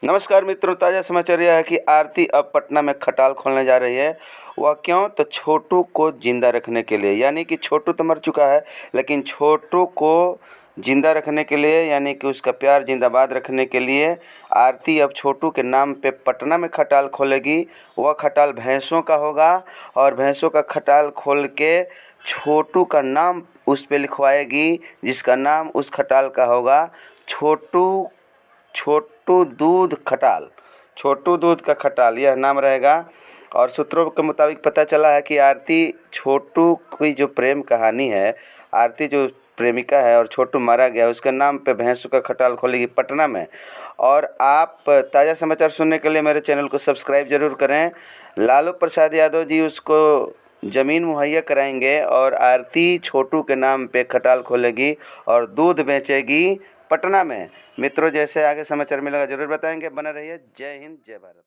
नमस्कार मित्रों, ताज़ा समाचार यह है कि आरती अब पटना में खटाल खोलने जा रही है। वह क्यों? तो छोटू को जिंदा रखने के लिए। यानी कि छोटू तो मर चुका है, लेकिन छोटू को जिंदा रखने के लिए, यानी कि उसका प्यार जिंदाबाद रखने के लिए आरती अब छोटू के नाम पे पटना में खटाल खोलेगी। वह खटाल भैंसों का होगा और भैंसों का खटाल खोल के छोटू का नाम उस पर लिखवाएगी, जिसका नाम उस खटाल का होगा छोटू छोटू दूध खटाल। छोटू दूध का खटाल यह नाम रहेगा। और सूत्रों के मुताबिक पता चला है कि आरती छोटू की जो प्रेम कहानी है, आरती जो प्रेमिका है और छोटू मारा गया, उसके नाम पे भैंसों का खटाल खोलेगी पटना में। और आप ताज़ा समाचार सुनने के लिए मेरे चैनल को सब्सक्राइब ज़रूर करें। लालू प्रसाद यादव जी उसको ज़मीन मुहैया कराएंगे और आरती छोटू के नाम पे खटाल खोलेगी और दूध बेचेगी पटना में। मित्रों, जैसे आगे समाचार मिलेगा ज़रूर बताएंगे। बने रहिए। जय हिंद, जय भारत।